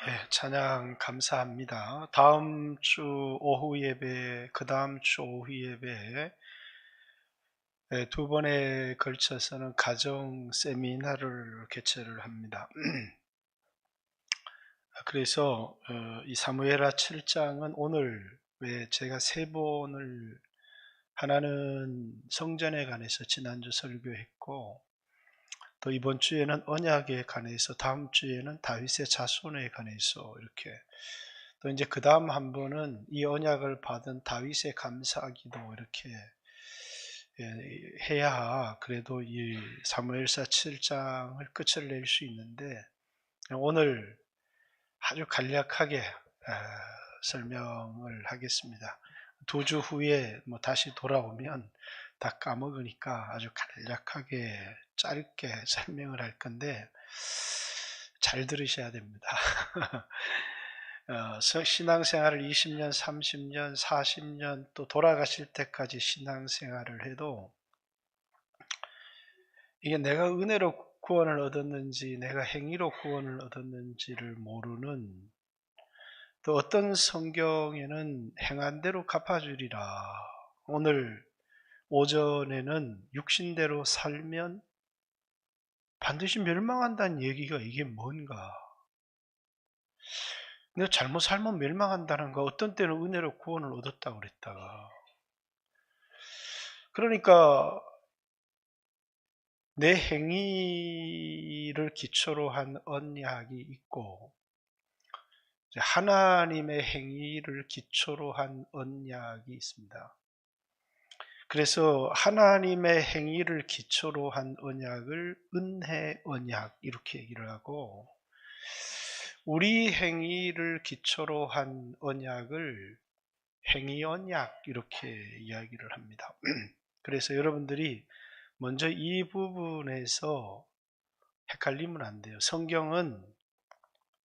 네, 찬양 감사합니다. 다음 주 오후 예배, 그 다음 주 오후 예배 두 번에 걸쳐서는 가정 세미나를 개최를 합니다. 그래서 이 사무엘하 7장은 오늘 왜 제가 세 번을 하나는 성전에 관해서 지난주 설교했고 또 이번 주에는 언약에 관해서 다음 주에는 다윗의 자손에 관해서 이렇게 또 이제 그 다음 한 번은 이 언약을 받은 다윗의 감사기도 이렇게 해야 그래도 이 사무엘사 7장을 끝을 낼 수 있는데 오늘 아주 간략하게 설명을 하겠습니다. 2주 후에 뭐 다시 돌아오면 다 까먹으니까 아주 간략하게 짧게 설명을 할 건데 잘 들으셔야 됩니다. 신앙생활을 20년, 30년, 40년 또 돌아가실 때까지 신앙생활을 해도 이게 내가 은혜로 구원을 얻었는지 내가 행위로 구원을 얻었는지를 모르는 또 어떤 성경에는 행한 대로 갚아주리라. 오늘 오전에는 육신대로 살면 반드시 멸망한다는 얘기가 이게 뭔가? 내가 잘못 살면 멸망한다는 거 어떤 때는 은혜로 구원을 얻었다고 그랬다가 그러니까 내 행위를 기초로 한 언약이 있고 하나님의 행위를 기초로 한 언약이 있습니다. 그래서 하나님의 행위를 기초로 한 언약을 은혜 언약 이렇게 얘기를 하고 우리 행위를 기초로 한 언약을 행위 언약 이렇게 이야기를 합니다. 그래서 여러분들이 먼저 이 부분에서 헷갈리면 안 돼요. 성경은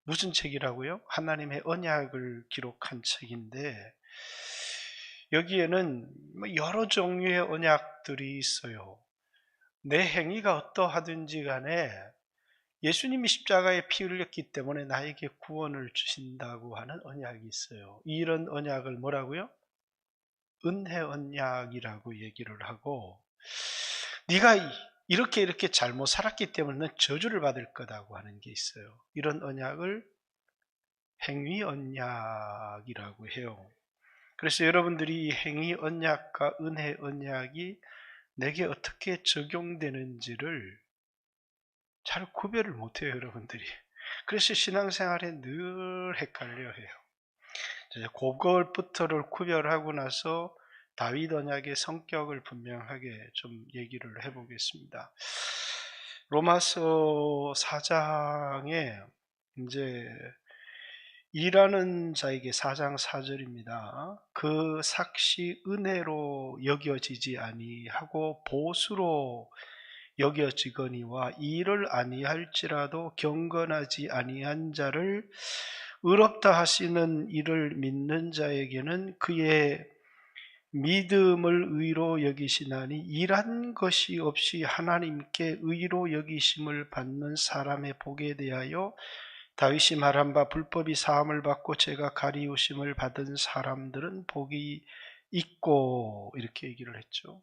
무슨 책이라고요? 하나님의 언약을 기록한 책인데 여기에는 여러 종류의 언약들이 있어요. 내 행위가 어떠하든지 간에 예수님이 십자가에 피 흘렸기 때문에 나에게 구원을 주신다고 하는 언약이 있어요. 이런 언약을 뭐라고요? 은혜 언약이라고 얘기를 하고 네가 이렇게 잘못 살았기 때문에 저주를 받을 거다고 하는 게 있어요. 이런 언약을 행위 언약이라고 해요. 그래서 여러분들이 이 행위 언약과 은혜 언약이 내게 어떻게 적용되는지를 잘 구별을 못해요, 여러분들이. 그래서 신앙생활에 늘 헷갈려 해요. 그것부터를 구별하고 나서 다윗 언약의 성격을 분명하게 좀 얘기를 해보겠습니다. 로마서 4장에 이제 일하는 자에게 4장 4절입니다. 그 삭시 은혜로 여겨지지 아니하고 보수로 여겨지거니와 이를 아니할지라도 경건하지 아니한 자를 의롭다 하시는 이를 믿는 자에게는 그의 믿음을 의로 여기시나니 일한 것이 없이 하나님께 의로 여기심을 받는 사람의 복에 대하여 다윗이 말한 바 불법이 사함을 받고 죄가 가리우심을 받은 사람들은 복이 있고 이렇게 얘기를 했죠.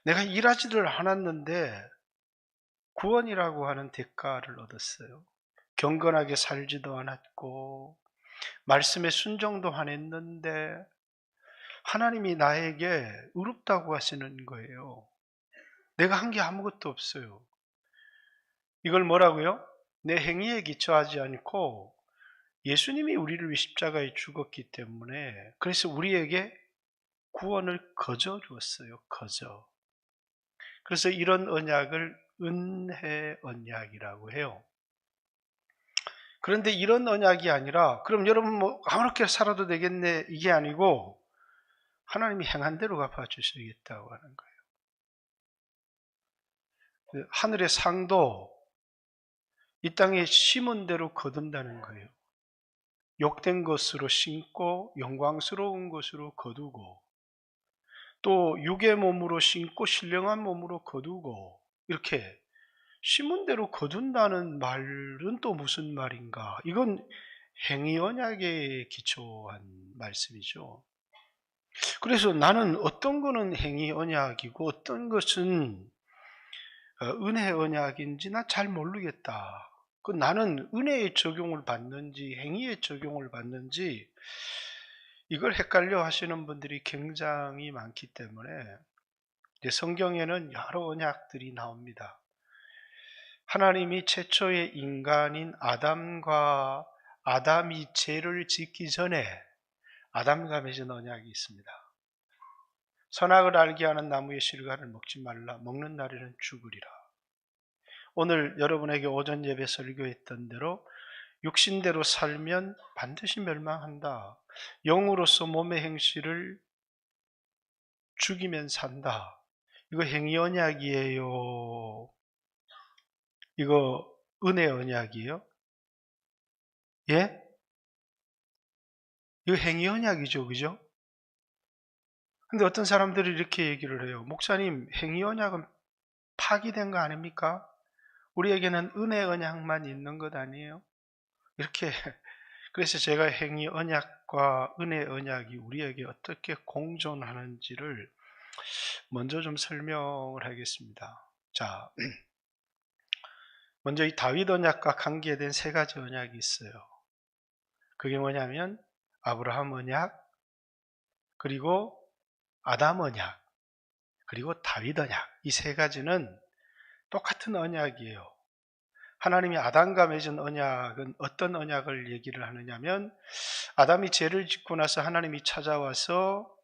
내가 일하지를 않았는데 구원이라고 하는 대가를 얻었어요. 경건하게 살지도 않았고 말씀에 순종도 안 했는데 하나님이 나에게 의롭다고 하시는 거예요. 내가 한 게 아무것도 없어요. 이걸 뭐라고요? 내 행위에 기초하지 않고 예수님이 우리를 위해 십자가에 죽었기 때문에 그래서 우리에게 구원을 거저 주었어요. 거저. 그래서 이런 언약을 은혜 언약이라고 해요. 그런데 이런 언약이 아니라 그럼 여러분 뭐 아무렇게 살아도 되겠네 이게 아니고 하나님이 행한 대로 갚아주시겠다고 하는 거예요. 하늘의 상도 이 땅에 심은 대로 거둔다는 거예요. 욕된 것으로 심고 영광스러운 것으로 거두고 또 육의 몸으로 심고 신령한 몸으로 거두고 이렇게 심은 대로 거둔다는 말은 또 무슨 말인가? 이건 행위 언약에 기초한 말씀이죠. 그래서 나는 어떤 거는 행위 언약이고 어떤 것은 은혜 언약인지 나 잘 모르겠다. 나는 은혜의 적용을 받는지 행위의 적용을 받는지 이걸 헷갈려 하시는 분들이 굉장히 많기 때문에 이제 성경에는 여러 언약들이 나옵니다. 하나님이 최초의 인간인 아담이 죄를 짓기 전에 아담과 맺은 언약이 있습니다. 선악을 알게 하는 나무의 실과를 먹지 말라. 먹는 날에는 죽으리라. 오늘 여러분에게 오전 예배 설교했던 대로 육신대로 살면 반드시 멸망한다. 영으로서 몸의 행실을 죽이면 산다. 이거 행위 언약이에요. 이거 은혜 언약이에요? 예? 이거 행위 언약이죠. 그죠? 근데 어떤 사람들이 이렇게 얘기를 해요. 목사님, 행위 언약은 파기된 거 아닙니까? 우리에게는 은혜 언약만 있는 것 아니에요? 이렇게 그래서 제가 행위 언약과 은혜 언약이 우리에게 어떻게 공존하는지를 먼저 좀 설명을 하겠습니다. 자, 먼저 이 다윗 언약과 관계된 세 가지 언약이 있어요. 그게 뭐냐면 아브라함 언약, 그리고 아담 언약, 그리고 다윗 언약. 이 세 가지는 똑같은 언약이에요. 하나님이 아담과 맺은 언약은 어떤 언약을 얘기를 하느냐면 아담이 죄를 짓고 나서 하나님이 찾아와서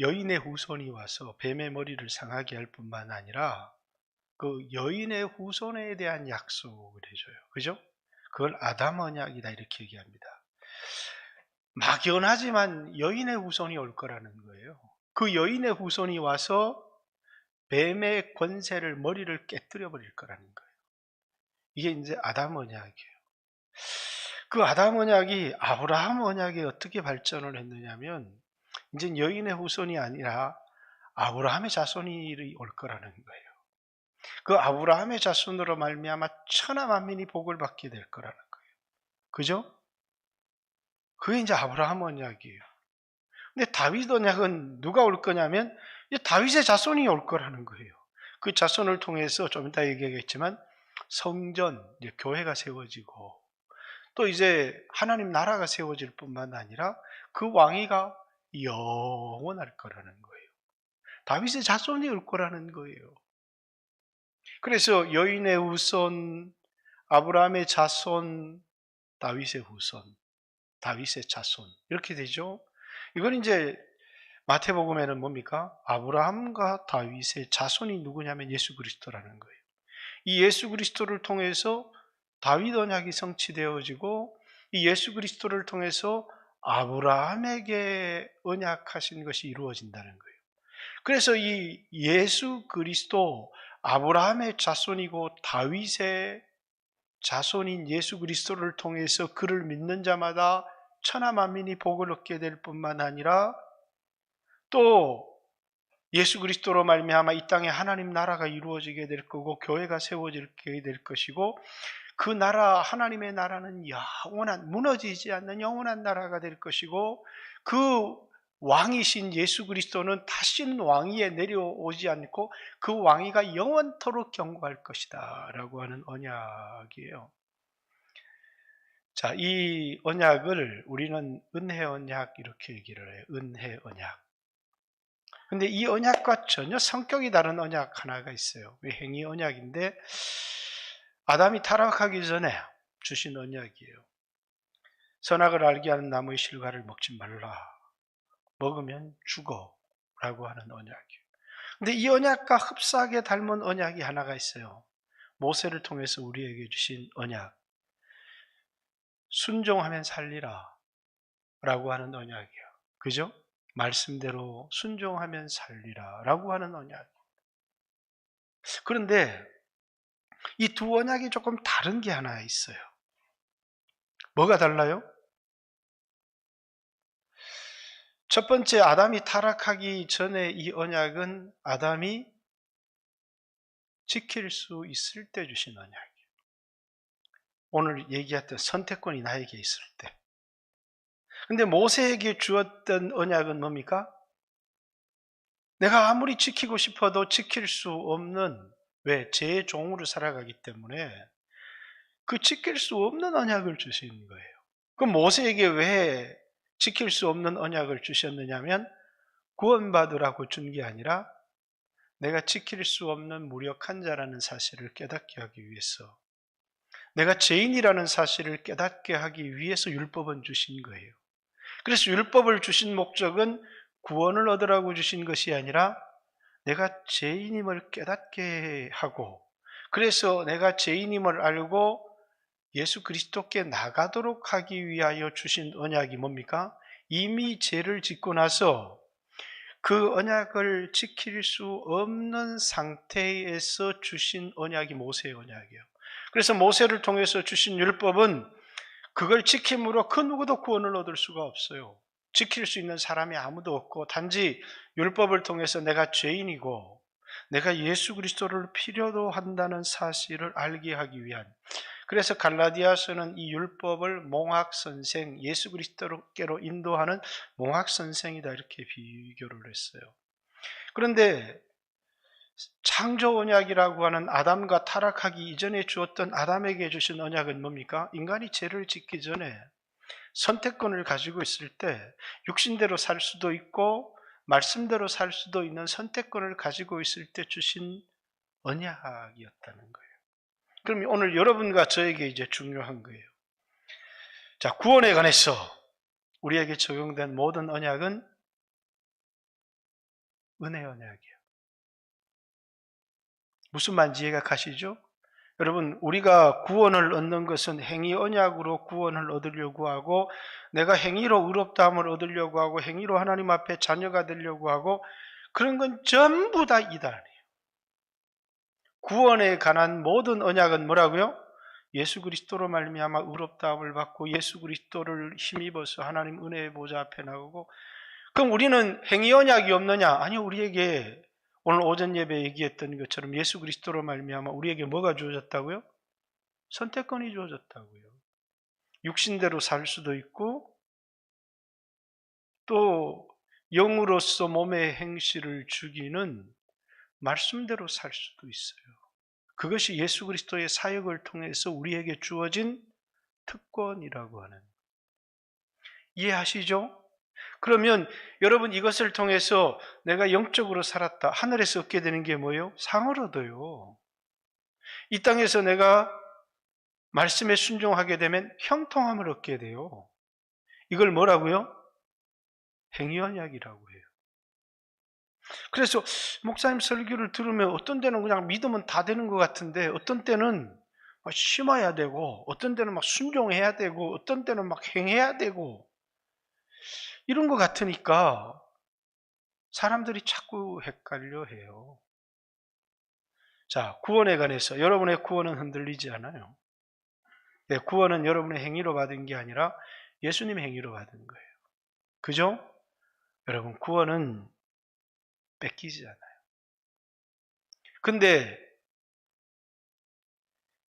여인의 후손이 와서 뱀의 머리를 상하게 할 뿐만 아니라 그 여인의 후손에 대한 약속을 해줘요. 그죠? 그걸 아담 언약이다 이렇게 얘기합니다. 막연하지만 여인의 후손이 올 거라는 거예요. 그 여인의 후손이 와서 뱀의 권세를 머리를 깨뜨려 버릴 거라는 거예요. 이게 이제 아담 언약이에요. 그 아담 언약이 아브라함 언약에 어떻게 발전을 했느냐면 이제 여인의 후손이 아니라 아브라함의 자손이 올 거라는 거예요. 그 아브라함의 자손으로 말미암아 천하 만민이 복을 받게 될 거라는 거예요. 그죠? 그게 이제 아브라함 언약이에요. 근데 다윗 언약은 누가 올 거냐면 이제 다윗의 자손이 올 거라는 거예요. 그 자손을 통해서 좀 이따 얘기하겠지만 성전, 이제 교회가 세워지고 또 이제 하나님 나라가 세워질 뿐만 아니라 그 왕위가 영원할 거라는 거예요. 다윗의 자손이 올 거라는 거예요. 그래서 여인의 후손, 아브라함의 자손, 다윗의 후손, 다윗의 자손 이렇게 되죠. 이건 이제 마태복음에는 뭡니까? 아브라함과 다윗의 자손이 누구냐면 예수 그리스도라는 거예요. 이 예수 그리스도를 통해서 다윗 언약이 성취되어지고 이 예수 그리스도를 통해서 아브라함에게 언약하신 것이 이루어진다는 거예요. 그래서 이 예수 그리스도, 아브라함의 자손이고 다윗의 자손인 예수 그리스도를 통해서 그를 믿는 자마다 천하 만민이 복을 얻게 될 뿐만 아니라 또 예수 그리스도로 말미암아 이 땅에 하나님 나라가 이루어지게 될 거고 교회가 세워지게 될 것이고 그 나라, 하나님의 나라는 영원한, 무너지지 않는 영원한 나라가 될 것이고 그 왕이신 예수 그리스도는 다시는 왕위에 내려오지 않고 그 왕위가 영원토록 경고할 것이다 라고 하는 언약이에요. 자, 이 언약을 우리는 은혜 언약 이렇게 얘기를 해요. 은혜 언약. 근데 이 언약과 전혀 성격이 다른 언약 하나가 있어요. 행위 언약인데 아담이 타락하기 전에 주신 언약이에요. 선악을 알게 하는 나무의 실과를 먹지 말라. 먹으면 죽어 라고 하는 언약이에요. 근데 이 언약과 흡사하게 닮은 언약이 하나가 있어요. 모세를 통해서 우리에게 주신 언약. 순종하면 살리라 라고 하는 언약이에요. 그죠? 말씀대로 순종하면 살리라 라고 하는 언약. 그런데 이 두 언약이 조금 다른 게 하나 있어요. 뭐가 달라요? 첫 번째, 아담이 타락하기 전에 이 언약은 아담이 지킬 수 있을 때 주신 언약이에요. 오늘 얘기했던 선택권이 나에게 있을 때. 근데 모세에게 주었던 언약은 뭡니까? 내가 아무리 지키고 싶어도 지킬 수 없는, 왜? 제 종으로 살아가기 때문에 그 지킬 수 없는 언약을 주신 거예요. 그럼 모세에게 왜 지킬 수 없는 언약을 주셨느냐면 구원받으라고 준 게 아니라 내가 지킬 수 없는 무력한 자라는 사실을 깨닫게 하기 위해서, 내가 죄인이라는 사실을 깨닫게 하기 위해서 율법은 주신 거예요. 그래서 율법을 주신 목적은 구원을 얻으라고 주신 것이 아니라 내가 죄인임을 깨닫게 하고, 그래서 내가 죄인임을 알고 예수 그리스도께 나가도록 하기 위하여 주신 언약이 뭡니까? 이미 죄를 짓고 나서 그 언약을 지킬 수 없는 상태에서 주신 언약이 모세의 언약이에요. 그래서 모세를 통해서 주신 율법은 그걸 지킴으로 그 누구도 구원을 얻을 수가 없어요. 지킬 수 있는 사람이 아무도 없고, 단지 율법을 통해서 내가 죄인이고 내가 예수 그리스도를 필요로 한다는 사실을 알게 하기 위한, 그래서 갈라디아서는 이 율법을 몽학선생, 예수 그리스도께로 인도하는 몽학선생이다 이렇게 비교를 했어요. 그런데 창조 언약이라고 하는 아담과 타락하기 이전에 주었던 아담에게 주신 언약은 뭡니까? 인간이 죄를 짓기 전에 선택권을 가지고 있을 때 육신대로 살 수도 있고 말씀대로 살 수도 있는 선택권을 가지고 있을 때 주신 언약이었다는 거예요. 그럼 오늘 여러분과 저에게 이제 중요한 거예요. 자, 구원에 관해서 우리에게 적용된 모든 언약은 은혜 언약이에요. 무슨 말인지 이해가 가시죠? 여러분, 우리가 구원을 얻는 것은 행위 언약으로 구원을 얻으려고 하고, 내가 행위로 의롭다함을 얻으려고 하고, 행위로 하나님 앞에 자녀가 되려고 하고, 그런 건 전부 다 이단이에요. 구원에 관한 모든 언약은 뭐라고요? 예수 그리스도로 말미암아 의롭다함을 받고 예수 그리스도를 힘입어서 하나님 은혜의 보좌 앞에 나가고. 그럼 우리는 행위 언약이 없느냐? 아니요, 우리에게 오늘 오전 예배 얘기했던 것처럼 예수 그리스도로 말미암아 우리에게 뭐가 주어졌다고요? 선택권이 주어졌다고요. 육신대로 살 수도 있고 또 영으로서 몸의 행실을 죽이는 말씀대로 살 수도 있어요. 그것이 예수 그리스도의 사역을 통해서 우리에게 주어진 특권이라고 하는, 이해하시죠? 그러면 여러분, 이것을 통해서 내가 영적으로 살았다, 하늘에서 얻게 되는 게 뭐예요? 상을 얻어요. 이 땅에서 내가 말씀에 순종하게 되면 형통함을 얻게 돼요. 이걸 뭐라고요? 행위 언약이라고 해요. 그래서 목사님 설교를 들으면 어떤 때는 그냥 믿으면 다 되는 것 같은데, 어떤 때는 막 심어야 되고, 어떤 때는 막 순종해야 되고, 어떤 때는 막 행해야 되고, 이런 것 같으니까 사람들이 자꾸 헷갈려 해요. 자, 구원에 관해서 여러분의 구원은 흔들리지 않아요. 네, 구원은 여러분의 행위로 받은 게 아니라 예수님의 행위로 받은 거예요. 그죠? 여러분, 구원은 뺏기지 않아요. 근데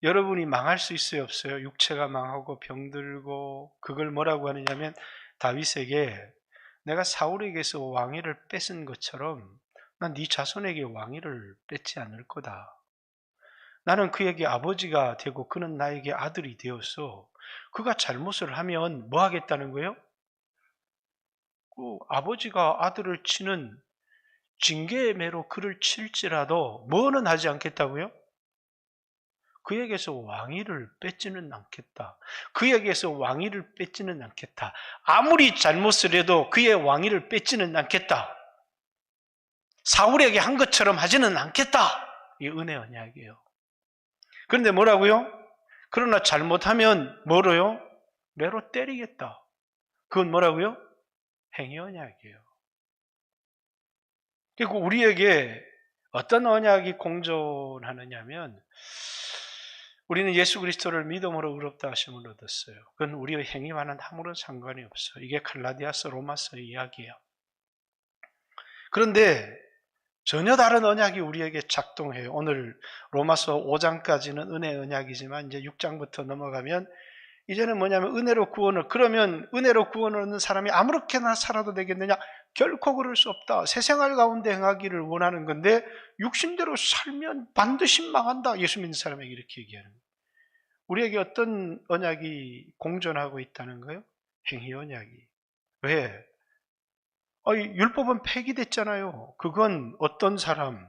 여러분이 망할 수 있어요, 없어요? 육체가 망하고 병들고. 그걸 뭐라고 하느냐면, 다윗에게 내가 사울에게서 왕위를 뺏은 것처럼 난 네 자손에게 왕위를 뺏지 않을 거다. 나는 그에게 아버지가 되고 그는 나에게 아들이 되어서 그가 잘못을 하면 뭐 하겠다는 거예요? 그 아버지가 아들을 치는 징계의 매로 그를 칠지라도 뭐는 하지 않겠다고요? 그에게서 왕위를 뺏지는 않겠다. 그에게서 왕위를 뺏지는 않겠다. 아무리 잘못을 해도 그의 왕위를 뺏지는 않겠다. 사울에게 한 것처럼 하지는 않겠다. 이게 은혜 언약이에요. 그런데 뭐라고요? 그러나 잘못하면 뭐로요? 매로 때리겠다. 그건 뭐라고요? 행위 언약이에요. 그리고 우리에게 어떤 언약이 공존하느냐면, 우리는 예수 그리스도를 믿음으로 의롭다 하심을 얻었어요. 그건 우리의 행위와는 아무런 상관이 없어요. 이게 갈라디아서 로마서의 이야기예요. 그런데 전혀 다른 언약이 우리에게 작동해요. 오늘 로마서 5장까지는 은혜 언약이지만 이제 6장부터 넘어가면 이제는 뭐냐면 은혜로 구원을, 그러면 은혜로 구원을 얻는 사람이 아무렇게나 살아도 되겠느냐? 결코 그럴 수 없다. 새 생활 가운데 행하기를 원하는 건데 육신대로 살면 반드시 망한다. 예수 믿는 사람에게 이렇게 얘기하는 거예요. 우리에게 어떤 언약이 공존하고 있다는 거예요? 행위 언약이. 왜? 율법은 폐기됐잖아요. 그건 어떤 사람,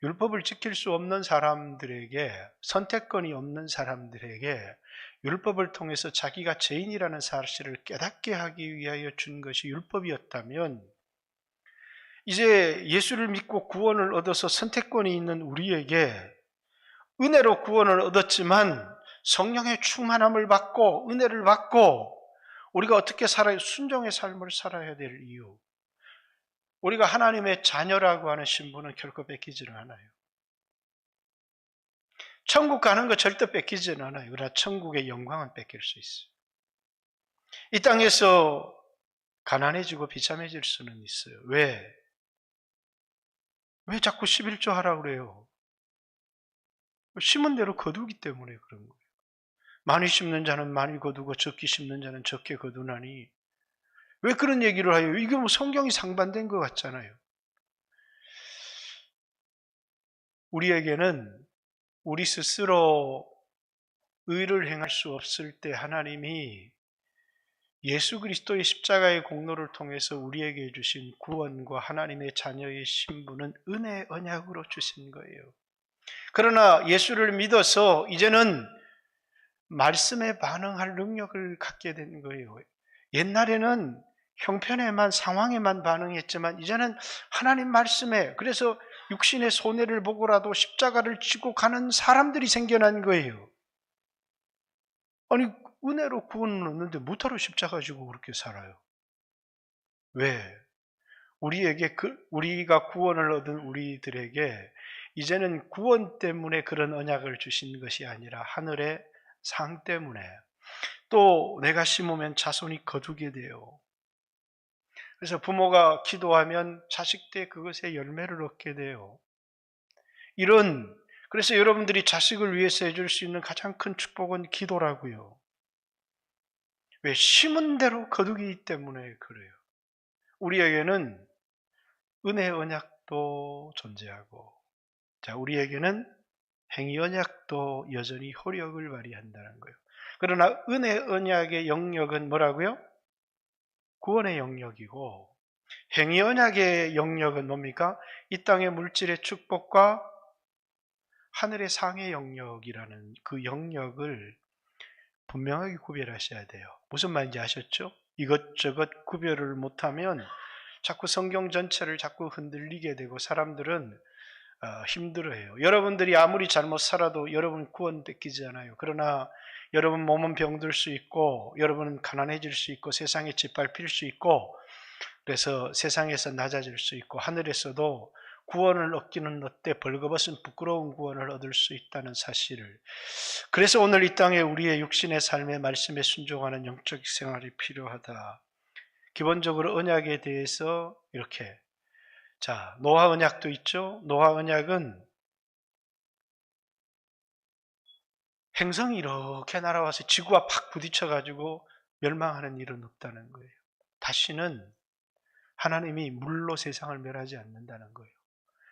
율법을 지킬 수 없는 사람들에게, 선택권이 없는 사람들에게 율법을 통해서 자기가 죄인이라는 사실을 깨닫게 하기 위하여 준 것이 율법이었다면, 이제 예수를 믿고 구원을 얻어서 선택권이 있는 우리에게 은혜로 구원을 얻었지만 성령의 충만함을 받고 은혜를 받고 우리가 어떻게 살아야, 순종의 삶을 살아야 될 이유, 우리가 하나님의 자녀라고 하는 신분은 결코 뺏기지는 않아요. 천국 가는 거 절대 뺏기지는 않아요. 그러나 천국의 영광은 뺏길 수 있어요. 이 땅에서 가난해지고 비참해질 수는 있어요. 왜? 왜 자꾸 11조 하라고 그래요? 심은 대로 거두기 때문에 그런 거예요. 많이 심는 자는 많이 거두고 적게 심는 자는 적게 거두나니, 왜 그런 얘기를 해요? 이게 뭐 성경이 상반된 것 같잖아요. 우리에게는 우리 스스로 의를 행할 수 없을 때 하나님이 예수 그리스도의 십자가의 공로를 통해서 우리에게 주신 구원과 하나님의 자녀의 신분은 은혜 언약으로 주신 거예요. 그러나 예수를 믿어서 이제는 말씀에 반응할 능력을 갖게 된 거예요. 옛날에는 형편에만, 상황에만 반응했지만 이제는 하나님 말씀에, 그래서 육신의 손해를 보고라도 십자가를 지고 가는 사람들이 생겨난 거예요. 아니, 은혜로 구원을 얻는데 무타로 십자가 지고 그렇게 살아요. 왜? 우리가 구원을 얻은 우리들에게 이제는 구원 때문에 그런 언약을 주신 것이 아니라 하늘의 상 때문에, 또 내가 심으면 자손이 거두게 돼요. 그래서 부모가 기도하면 자식 때 그것의 열매를 얻게 돼요. 그래서 여러분들이 자식을 위해서 해줄 수 있는 가장 큰 축복은 기도라고요. 왜? 심은 대로 거두기 때문에 그래요. 우리에게는 은혜 언약도 존재하고, 자, 우리에게는 행위 언약도 여전히 효력을 발휘한다는 거예요. 그러나 은혜 언약의 영역은 뭐라고요? 구원의 영역이고, 행위 언약의 영역은 뭡니까? 이 땅의 물질의 축복과 하늘의 상의 영역이라는 그 영역을 분명하게 구별하셔야 돼요. 무슨 말인지 아셨죠? 이것저것 구별을 못하면 자꾸 성경 전체를 자꾸 흔들리게 되고 사람들은 힘들어해요. 여러분들이 아무리 잘못 살아도 여러분 구원 뺏기지 않아요. 그러나 여러분 몸은 병들 수 있고, 여러분은 가난해질 수 있고, 세상에 짓밟힐 수 있고, 그래서 세상에서 낮아질 수 있고, 하늘에서도 구원을 얻기는 어때 벌거벗은 부끄러운 구원을 얻을 수 있다는 사실을, 그래서 오늘 이 땅에 우리의 육신의 삶의 말씀에 순종하는 영적 생활이 필요하다. 기본적으로 언약에 대해서 이렇게, 자, 노아 언약도 있죠. 노아 언약은 행성이 이렇게 날아와서 지구와 팍 부딪혀가지고 멸망하는 일은 없다는 거예요. 다시는 하나님이 물로 세상을 멸하지 않는다는 거예요.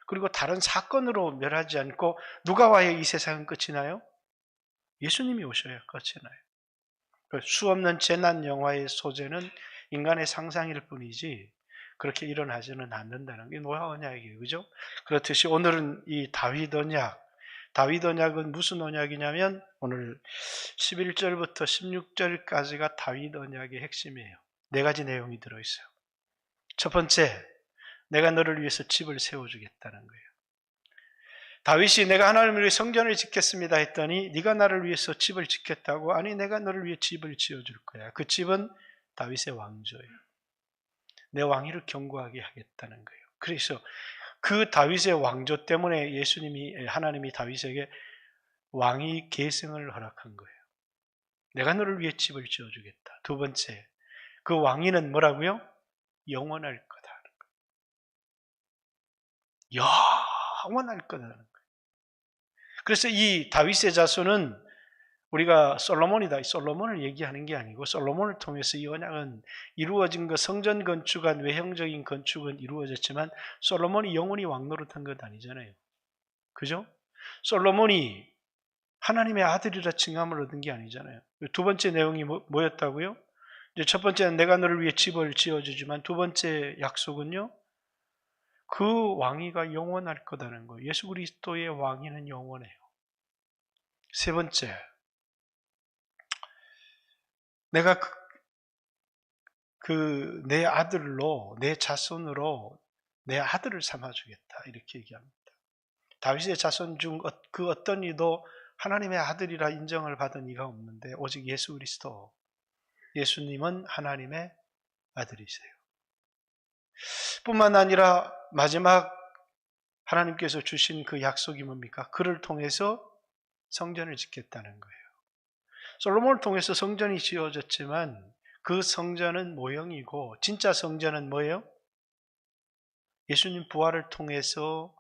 그리고 다른 사건으로 멸하지 않고, 누가 와야 이 세상은 끝이 나요? 예수님이 오셔야 끝이 나요. 수 없는 재난 영화의 소재는 인간의 상상일 뿐이지 그렇게 일어나지는 않는다는 게 노아 언약이에요. 그죠? 그렇듯이 오늘은 이 다윗 언약은 무슨 언약이냐면 오늘 11절부터 16절까지가 다윗 언약의 핵심이에요. 네 가지 내용이 들어있어요. 첫 번째, 내가 너를 위해서 집을 세워주겠다는 거예요. 다윗이 내가 하나님을 위해 성전을 짓겠습니다 했더니, 네가 나를 위해서 집을 짓겠다고? 아니, 내가 너를 위해 집을 지어줄 거야. 그 집은 다윗의 왕조예요. 내 왕위를 견고하게 하겠다는 거예요. 그래서 그 다윗의 왕조 때문에 하나님이 다윗에게 왕위 계승을 허락한 거예요. 내가 너를 위해 집을 지어주겠다. 두 번째, 그 왕위는 뭐라고요? 영원할 거다. 영원할 거라는 거예요. 그래서 이 다윗의 자손은 우리가 솔로몬이다, 솔로몬을 얘기하는 게 아니고 솔로몬을 통해서 이 언약은 이루어진 것, 성전 건축한 외형적인 건축은 이루어졌지만 솔로몬이 영원히 왕노릇한 것 아니잖아요. 그죠? 솔로몬이 하나님의 아들이라 칭함을 얻은 게 아니잖아요. 두 번째 내용이 뭐였다고요? 이제 첫 번째는 내가 너를 위해 집을 지어주지만 두 번째 약속은요, 그 왕위가 영원할 거다는 거예요. 예수 그리스도의 왕위는 영원해요. 세 번째, 내가 내 아들로, 내 자손으로 내 아들을 삼아주겠다, 이렇게 얘기합니다. 다윗의 자손 중 그 어떤 이도 하나님의 아들이라 인정을 받은 이가 없는데 오직 예수 그리스도, 예수님은 하나님의 아들이세요. 뿐만 아니라 마지막 하나님께서 주신 그 약속이 뭡니까? 그를 통해서 성전을 짓겠다는 거예요. 솔로몬을 통해서 성전이 지어졌지만 그 성전은 모형이고 진짜 성전은 뭐예요? 예수님 부활을 통해서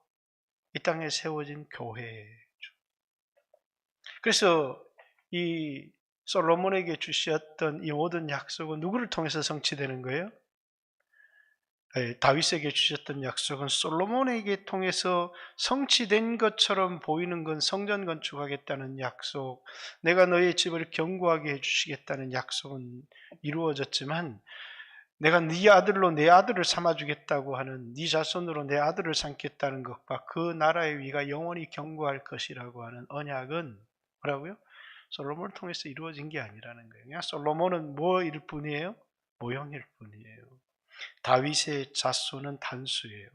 이 땅에 세워진 교회죠. 그래서 이 솔로몬에게 주셨던 이 모든 약속은 누구를 통해서 성취되는 거예요? 다윗에게 주셨던 약속은 솔로몬에게 통해서 성취된 것처럼 보이는 건 성전 건축하겠다는 약속, 내가 너의 집을 견고하게 해주시겠다는 약속은 이루어졌지만 내가 네 아들로 내 아들을 삼아주겠다고 하는, 네 자손으로 내 아들을 삼겠다는 것과 그 나라의 위가 영원히 견고할 것이라고 하는 언약은 뭐라고요? 솔로몬을 통해서 이루어진 게 아니라는 거예요. 그냥 솔로몬은 뭐일 뿐이에요? 모형일 뿐이에요. 다윗의 자손은 단수예요.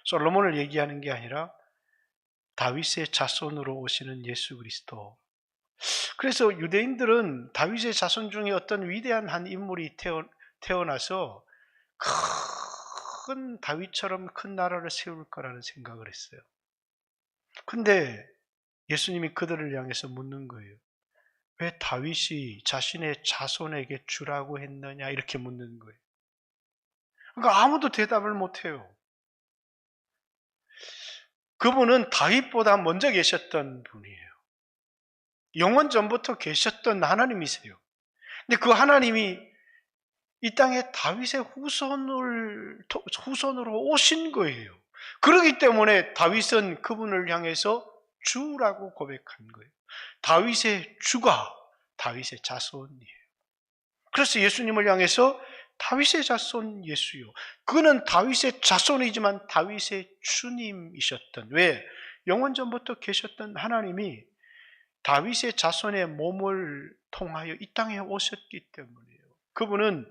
솔로몬을 얘기하는 게 아니라 다윗의 자손으로 오시는 예수 그리스도. 그래서 유대인들은 다윗의 자손 중에 어떤 위대한 한 인물이 태어나서 큰 다윗처럼 큰 나라를 세울 거라는 생각을 했어요. 근데 예수님이 그들을 향해서 묻는 거예요. 왜 다윗이 자신의 자손에게 주라고 했느냐, 이렇게 묻는 거예요. 그러니까 아무도 대답을 못해요. 그분은 다윗보다 먼저 계셨던 분이에요. 영원 전부터 계셨던 하나님이세요. 근데 그 하나님이 이 땅에 다윗의 후손으로 오신 거예요. 그렇기 때문에 다윗은 그분을 향해서 주라고 고백한 거예요. 다윗의 주가 다윗의 자손이에요. 그래서 예수님을 향해서 다윗의 자손 예수요. 그는 다윗의 자손이지만 다윗의 주님이셨던, 왜? 영원 전부터 계셨던 하나님이 다윗의 자손의 몸을 통하여 이 땅에 오셨기 때문이에요. 그분은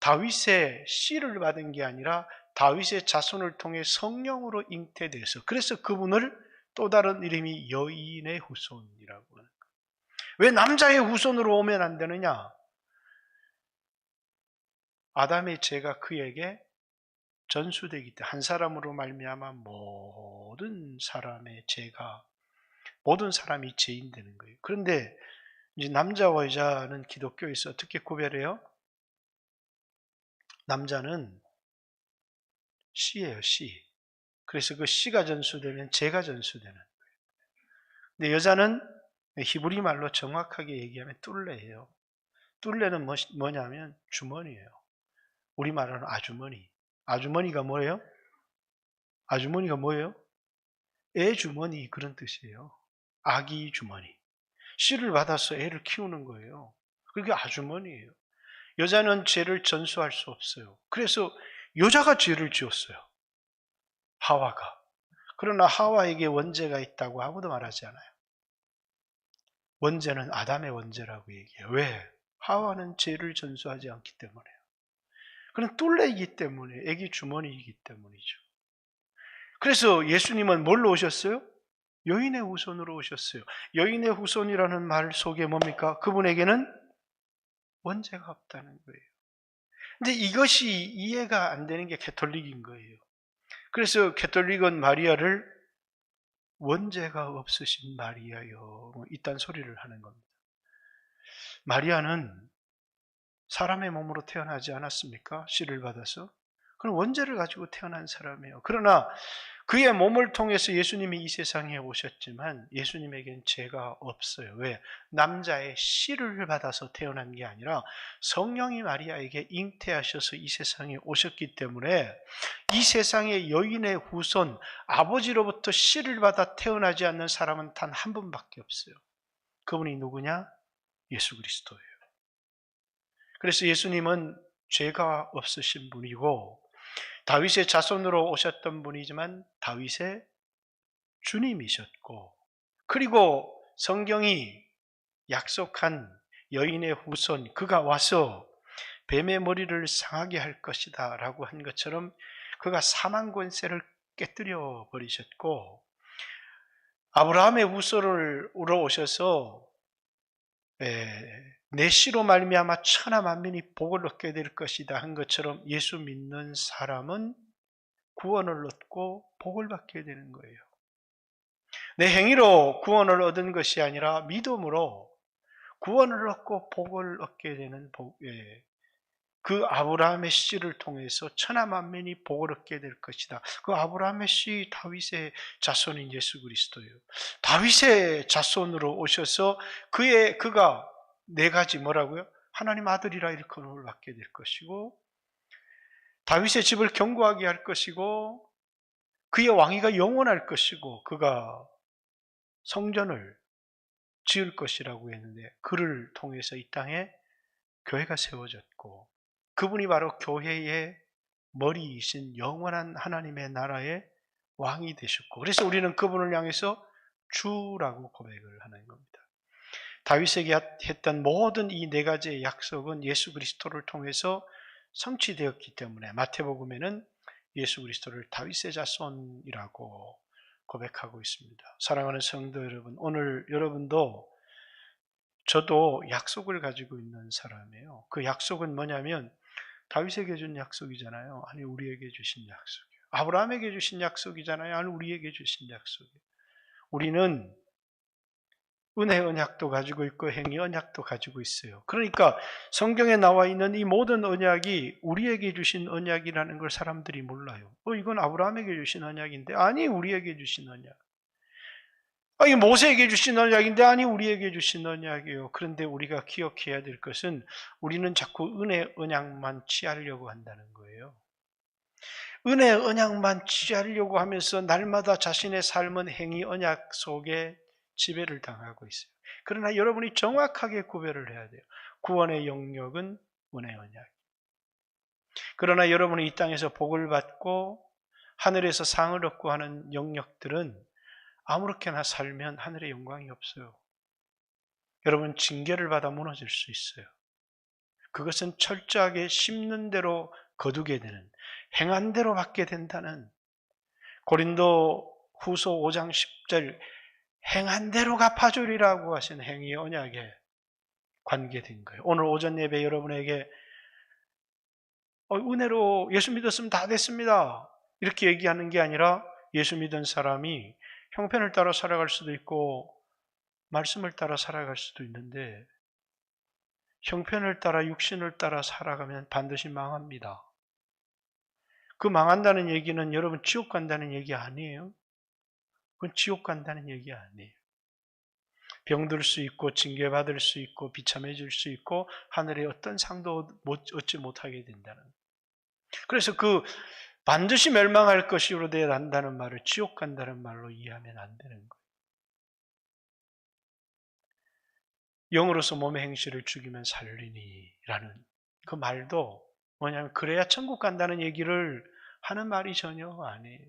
다윗의 씨를 받은 게 아니라 다윗의 자손을 통해 성령으로 잉태돼서, 그래서 그분을 또 다른 이름이 여인의 후손이라고 하는 거예요. 왜 남자의 후손으로 오면 안 되느냐? 아담의 죄가 그에게 전수되기 때문에, 한 사람으로 말미암아 모든 사람의 죄가, 모든 사람이 죄인 되는 거예요. 그런데 이제 남자와 여자는 기독교에서 어떻게 구별해요? 남자는 씨예요, 씨. 그래서 그 씨가 전수되면 죄가 전수되는 거예요. 근데 여자는 히브리 말로 정확하게 얘기하면 뚫레예요. 뚫레는 뭐냐면 주머니예요. 우리말로는 아주머니. 아주머니가 뭐예요? 아주머니가 뭐예요? 애 주머니, 그런 뜻이에요. 아기 주머니. 씨를 받아서 애를 키우는 거예요. 그게 아주머니예요. 여자는 죄를 전수할 수 없어요. 그래서 여자가 죄를 지었어요. 하와가. 그러나 하와에게 원죄가 있다고 아무도 말하지 않아요. 원죄는 아담의 원죄라고 얘기해요. 왜? 하와는 죄를 전수하지 않기 때문에요. 그는 뚫레이기 때문에, 애기 주머니이기 때문이죠. 그래서 예수님은 뭘로 오셨어요? 여인의 후손으로 오셨어요. 여인의 후손이라는 말 속에 뭡니까? 그분에게는 원죄가 없다는 거예요. 근데 이것이 이해가 안 되는 게 가톨릭인 거예요. 그래서 가톨릭은 마리아를 원죄가 없으신 마리아요, 이딴 소리를 하는 겁니다. 마리아는 사람의 몸으로 태어나지 않았습니까? 씨를 받아서. 그럼 원죄를 가지고 태어난 사람이에요. 그러나 그의 몸을 통해서 예수님이 이 세상에 오셨지만 예수님에겐 죄가 없어요. 왜? 남자의 씨를 받아서 태어난 게 아니라 성령이 마리아에게 잉태하셔서 이 세상에 오셨기 때문에 이 세상의 여인의 후손, 아버지로부터 씨를 받아 태어나지 않는 사람은 단 한 분밖에 없어요. 그분이 누구냐? 예수 그리스도예요. 그래서 예수님은 죄가 없으신 분이고 다윗의 자손으로 오셨던 분이지만 다윗의 주님이셨고, 그리고 성경이 약속한 여인의 후손, 그가 와서 뱀의 머리를 상하게 할 것이다 라고 한 것처럼 그가 사망 권세를 깨뜨려 버리셨고, 아브라함의 후손으로 오셔서 내 씨로 말미암아 천하 만민이 복을 얻게 될 것이다 한 것처럼 예수 믿는 사람은 구원을 얻고 복을 받게 되는 거예요. 내 행위로 구원을 얻은 것이 아니라 믿음으로 구원을 얻고 복을 얻게 되는 그 아브라함의 씨를 통해서 천하 만민이 복을 얻게 될 것이다. 그 아브라함의 씨 다윗의 자손인 예수 그리스도예요. 다윗의 자손으로 오셔서 그가 네 가지 뭐라고요? 하나님 아들이라 일컬음을 받게 될 것이고, 다윗의 집을 견고하게 할 것이고, 그의 왕위가 영원할 것이고, 그가 성전을 지을 것이라고 했는데 그를 통해서 이 땅에 교회가 세워졌고, 그분이 바로 교회의 머리이신 영원한 하나님의 나라의 왕이 되셨고, 그래서 우리는 그분을 향해서 주라고 고백을 하는 겁니다. 다윗에게 했던 모든 이 네 가지의 약속은 예수 그리스도를 통해서 성취되었기 때문에 마태복음에는 예수 그리스도를 다윗의 자손이라고 고백하고 있습니다. 사랑하는 성도 여러분, 오늘 여러분도 저도 약속을 가지고 있는 사람이에요. 그 약속은 뭐냐면 다윗에게 준 약속이잖아요. 아니 우리에게 주신 약속이에요. 아브라함에게 주신 약속이잖아요. 아니 우리에게 주신 약속이에요. 우리는 은혜 언약도 가지고 있고 행위 언약도 가지고 있어요. 그러니까 성경에 나와 있는 이 모든 언약이 우리에게 주신 언약이라는 걸 사람들이 몰라요. 이건 아브라함에게 주신 언약인데 아니 우리에게 주신 언약. 이게 모세에게 주신 언약인데 아니 우리에게 주신 언약이에요. 그런데 우리가 기억해야 될 것은 우리는 자꾸 은혜 언약만 취하려고 한다는 거예요. 은혜 언약만 취하려고 하면서 날마다 자신의 삶은 행위 언약 속에 지배를 당하고 있어요. 그러나 여러분이 정확하게 구별을 해야 돼요. 구원의 영역은 은혜 언약. 그러나 여러분이 이 땅에서 복을 받고 하늘에서 상을 얻고 하는 영역들은 아무렇게나 살면 하늘의 영광이 없어요. 여러분 징계를 받아 무너질 수 있어요. 그것은 철저하게 심는 대로 거두게 되는, 행한 대로 받게 된다는, 고린도 후서 5장 10절 행한 대로 갚아주리라고 하신 행위 언약에 관계된 거예요. 오늘 오전 예배 여러분에게 은혜로 예수 믿었으면 다 됐습니다 이렇게 얘기하는 게 아니라 예수 믿은 사람이 형편을 따라 살아갈 수도 있고 말씀을 따라 살아갈 수도 있는데 형편을 따라 육신을 따라 살아가면 반드시 망합니다. 그 망한다는 얘기는 여러분 지옥 간다는 얘기 아니에요. 그건 지옥 간다는 얘기 아니에요. 병들 수 있고 징계받을 수 있고 비참해질 수 있고 하늘의 어떤 상도 얻지 못하게 된다는. 그래서 그 반드시 멸망할 것이로 돼야 한다는 말을 지옥 간다는 말로 이해하면 안 되는 거예요. 영으로서 몸의 행실을 죽이면 살리니라는 그 말도 뭐냐면 그래야 천국 간다는 얘기를 하는 말이 전혀 아니에요.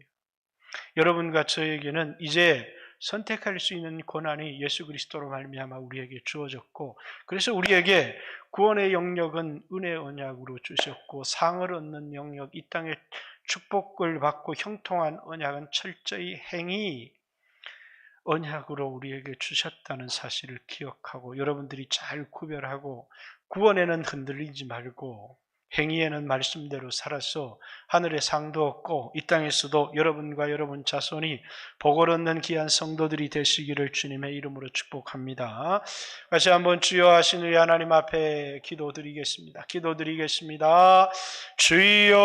여러분과 저에게는 이제 선택할 수 있는 권한이 예수 그리스도로 말미암아 우리에게 주어졌고, 그래서 우리에게 구원의 영역은 은혜 언약으로 주셨고 상을 얻는 영역, 이 땅에 축복을 받고 형통한 언약은 철저히 행위 언약으로 우리에게 주셨다는 사실을 기억하고 여러분들이 잘 구별하고 구원에는 흔들리지 말고 행위에는 말씀대로 살아서 하늘의 상도 얻고 이 땅에서도 여러분과 여러분 자손이 복을 얻는 귀한 성도들이 되시기를 주님의 이름으로 축복합니다. 다시 한번 주여 하신 우리 하나님 앞에 기도드리겠습니다. 기도드리겠습니다. 주여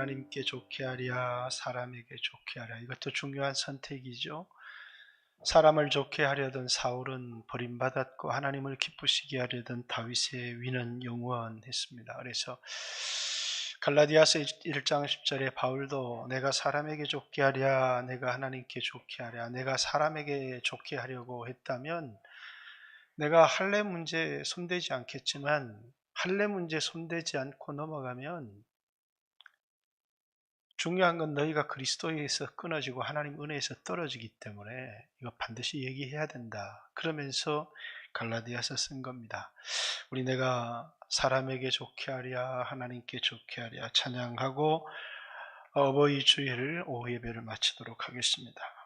하나님께 좋게 하랴 사람에게 좋게 하랴. 이것도 중요한 선택이죠. 사람을 좋게 하려던 사울은 버림받았고 하나님을 기쁘시게 하려던 다윗의 위는 영원했습니다. 그래서 갈라디아서 1장 10절에 바울도 내가 사람에게 좋게 하랴 내가 하나님께 좋게 하랴. 내가 사람에게 좋게 하려고 했다면 내가 할례 문제에 손대지 않겠지만 할례 문제에 손대지 않고 넘어가면 중요한 건 너희가 그리스도에서 끊어지고 하나님 은혜에서 떨어지기 때문에 이거 반드시 얘기해야 된다. 그러면서 갈라디아서 쓴 겁니다. 우리 내가 사람에게 좋게 하랴 하나님께 좋게 하랴 찬양하고 어버이 주일 오후 예배를 마치도록 하겠습니다.